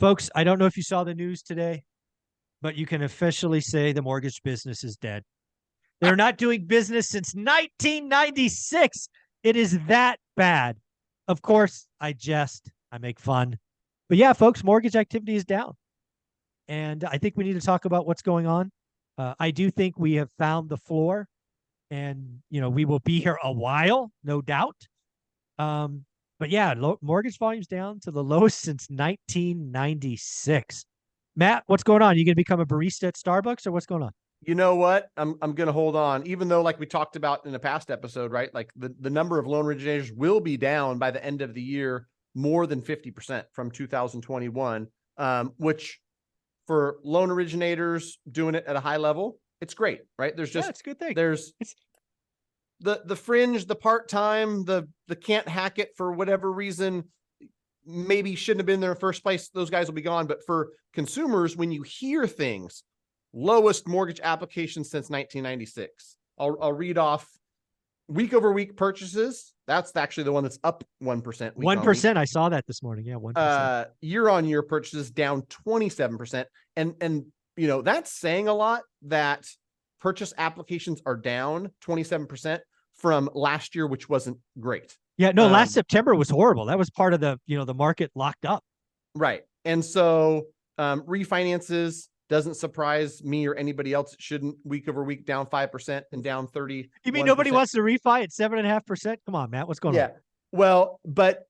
Folks, I don't know if you saw the news today, but you can officially say the mortgage business is dead. They're not doing business since 1996. It is that bad. Of course, I jest, I make fun. But yeah, folks, mortgage activity is down. And I think we need to talk about what's going on. I do think we have found the floor, and we will be here a while, no doubt. But yeah, mortgage volume's down to the lowest since 1996. Matt, what's going on? You going to become a barista at Starbucks, or what's going on? You know what? I'm going to hold on, even though, like we talked about in a past episode, right? Like the number of loan originators will be down by the end of the year, more than 50% from 2021, which for loan originators doing it at a high level, it's great, right? There's just, it's a good thing. There's the fringe, the part-time, the can't hack it for whatever reason, maybe shouldn't have been there in the first place. Those guys will be gone. But for consumers, when you hear things, lowest mortgage application since 1996. I'll read off week over week purchases. That's actually the one that's up 1%. 1%. I saw that this morning. Yeah, 1%. Year on year purchases down 27%. And that's saying a lot, that purchase applications are down 27% from last year, which wasn't great. Yeah, no, last September was horrible. That was part of the market locked up. Right. And so refinances, doesn't surprise me or anybody else. It shouldn't. Week over week, down 5% and down 30. You mean nobody wants to refi at 7.5%? Come on, Matt, what's going on? Yeah. Well, but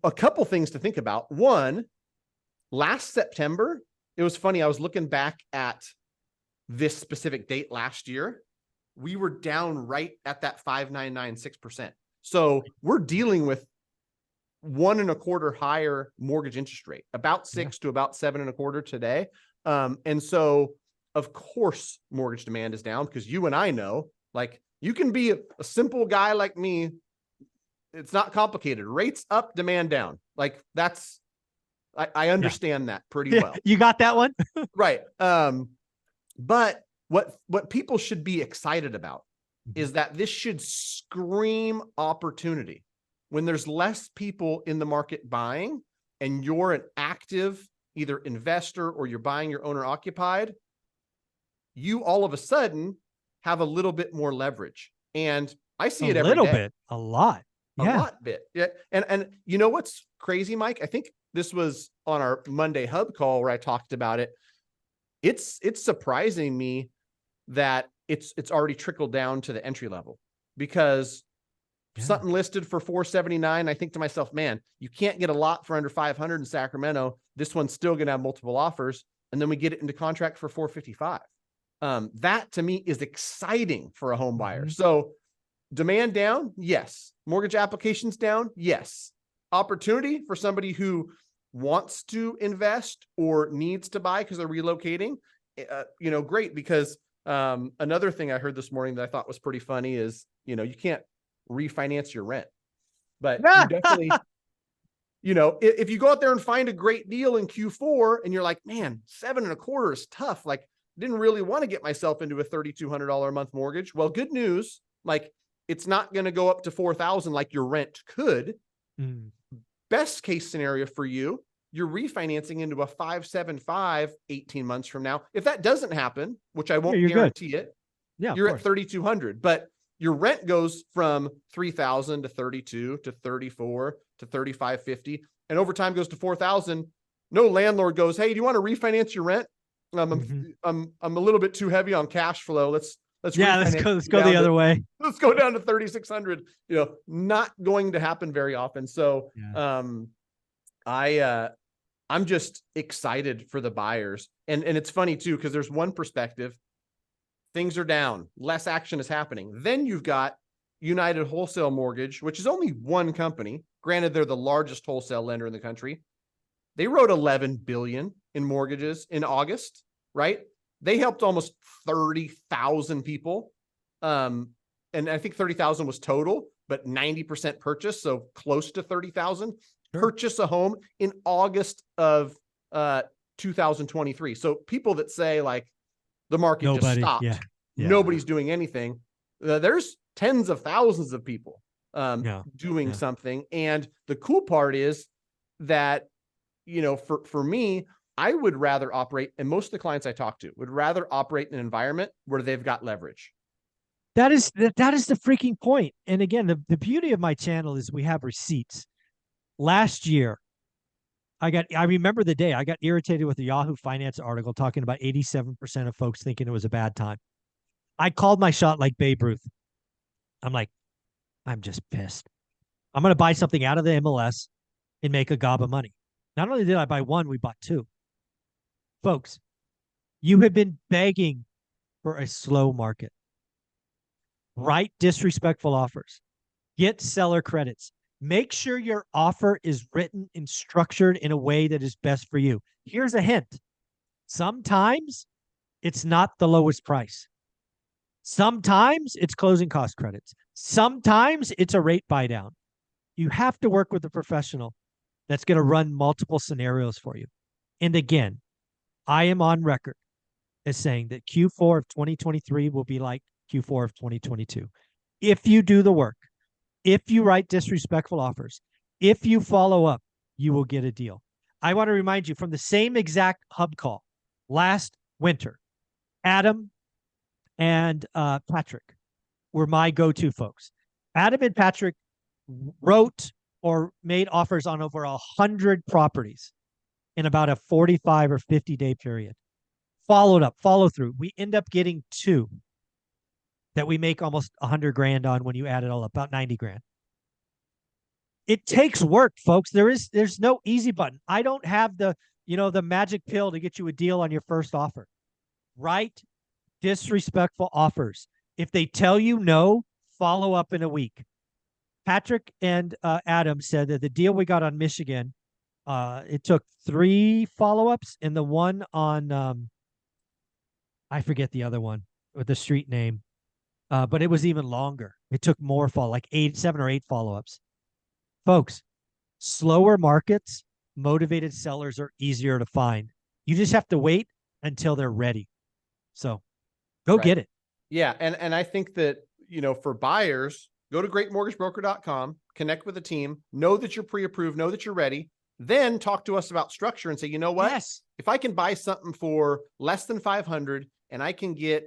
a couple things to think about. One, last September, it was funny. I was looking back at this specific date last year. We were down right at that 5.996%. So we're dealing with 1.25% higher mortgage interest rate, about 6 to about 7.25% today. And so of course, mortgage demand is down, because you and I know, like, you can be a simple guy like me. It's not complicated. Rates up, demand down. Like I understand that pretty well. You got that one? Right. But what people should be excited about is that this should scream opportunity. When there's less people in the market buying and you're an active either investor or you're buying your owner occupied, you all of a sudden have a little bit more leverage. And I see it every day. A little bit, a lot. Yeah. A lot bit. Yeah. And you know what's crazy, Mike? I think this was on our Monday Hub call where I talked about it. It's surprising me that it's already trickled down to the entry level, because something listed for $479. I think to myself, man, you can't get a lot for under $500 in Sacramento. This one's still going to have multiple offers. And then we get it into contract for $455. That to me is exciting for a home buyer. So demand down. Yes. Mortgage applications down. Yes. Opportunity for somebody who wants to invest or needs to buy because they're relocating, great. Because another thing I heard this morning that I thought was pretty funny is, you can't refinance your rent, but you definitely, if you go out there and find a great deal in Q4 and you're like, man, 7.25% is tough. Like, didn't really want to get myself into a $3,200 a month mortgage. Well, good news. Like, it's not going to go up to $4,000 like your rent could. Best case scenario for you, you're refinancing into a 5.75 18 months from now. If that doesn't happen, which I won't guarantee it, you're at $3,200. But your rent goes from $3,000 to $3,200 to $3,400 to $3,550, and over time goes to $4,000. No landlord goes, hey, do you want to refinance your rent? I'm a little bit too heavy on cash flow. Let's go the other way. Let's go down to $3,600. Not going to happen very often. So I'm just excited for the buyers. And it's funny too, because there's one perspective. Things are down, less action is happening. Then you've got United Wholesale Mortgage, which is only one company. Granted, they're the largest wholesale lender in the country. They wrote $11 billion in mortgages in August, right? They helped almost 30,000 people. And I think 30,000 was total, but 90% purchase. So close to 30,000 purchase a home in August of 2023. So people that say like the market just stopped, nobody's doing anything. There's tens of thousands of people doing something. And the cool part is that for me, I would rather operate, and most of the clients I talk to would rather operate in an environment where they've got leverage. That is the freaking point. And again, the beauty of my channel is we have receipts. Last year, I remember the day I got irritated with the Yahoo Finance article talking about 87% of folks thinking it was a bad time. I called my shot like Babe Ruth. I'm like, I'm just pissed. I'm going to buy something out of the MLS and make a gob of money. Not only did I buy one, we bought two. Folks, you have been begging for a slow market. Write disrespectful offers. Get seller credits. Make sure your offer is written and structured in a way that is best for you. Here's a hint. Sometimes it's not the lowest price. Sometimes it's closing cost credits. Sometimes it's a rate buy down. You have to work with a professional that's going to run multiple scenarios for you. And again, I am on record as saying that Q4 of 2023 will be like Q4 of 2022. If you do the work, if you write disrespectful offers, if you follow up, you will get a deal. I want to remind you from the same exact hub call last winter, Adam and Patrick were my go-to folks. Adam and Patrick wrote or made offers on over 100 properties in about a 45 or 50-day period. Followed up, follow through. We end up getting two that we make almost 100 grand on when you add it all up, about 90 grand. It takes work, folks. There's no easy button. I don't have the magic pill to get you a deal on your first offer. Write disrespectful offers. If they tell you no, follow up in a week. Patrick and Adam said that the deal we got on Michigan, it took 3 follow-ups, and the one on I forget the other one with the street name, but it was even longer. It took more like 7 or 8 follow-ups. Folks, slower markets, motivated sellers are easier to find. You just have to wait until they're ready. So go get it. Yeah. And I think that, for buyers, go to greatmortgagebroker.com, connect with a team, know that you're pre-approved, know that you're ready, then talk to us about structure and say, you know what? Yes. If I can buy something for less than 500 and I can get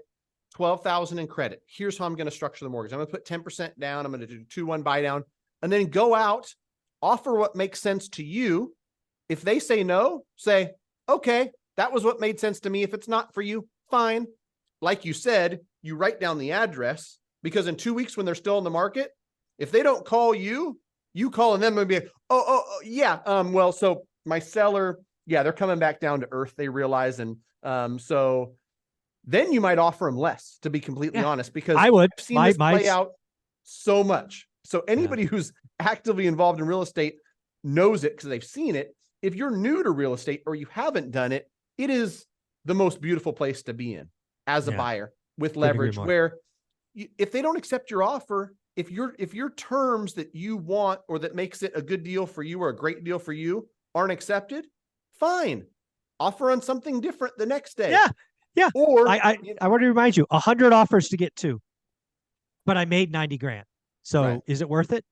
12,000 in credit, here's how I'm going to structure the mortgage. I'm going to put 10% down. I'm going to do 2-1 buy down, and then go out, offer what makes sense to you. If they say no, say, okay, that was what made sense to me. If it's not for you, fine. Like you said, you write down the address, because in 2 weeks when they're still in the market, if they don't call you, you calling them and be like, yeah. Well, so my seller, yeah, they're coming back down to earth, they realize. And so then you might offer them less, to be completely honest, because I would. I've seen this play out so much. So anybody who's actively involved in real estate knows it because they've seen it. If you're new to real estate or you haven't done it, it is the most beautiful place to be in as a buyer with leverage, where if they don't accept your offer, if your terms that you want or that makes it a good deal for you or a great deal for you aren't accepted, fine. Offer on something different the next day. Yeah. Or I want to remind you, 100 offers to get 2, but I made 90 grand. So is it worth it?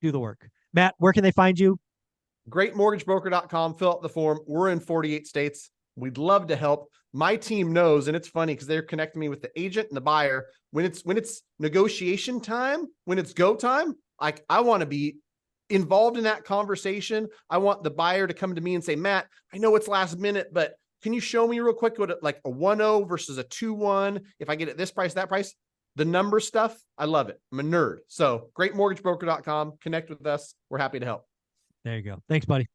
Do the work. Matt, where can they find you? Greatmortgagebroker.com. Fill out the form. We're in 48 states. We'd love to help. My team knows, and it's funny because they're connecting me with the agent and the buyer. When it's negotiation time, when it's go time, I want to be involved in that conversation. I want the buyer to come to me and say, Matt, I know it's last minute, but can you show me real quick what like a 1-0 versus a 2-1? If I get it this price, that price, the number stuff, I love it. I'm a nerd. So greatmortgagebroker.com. Connect with us. We're happy to help. There you go. Thanks, buddy.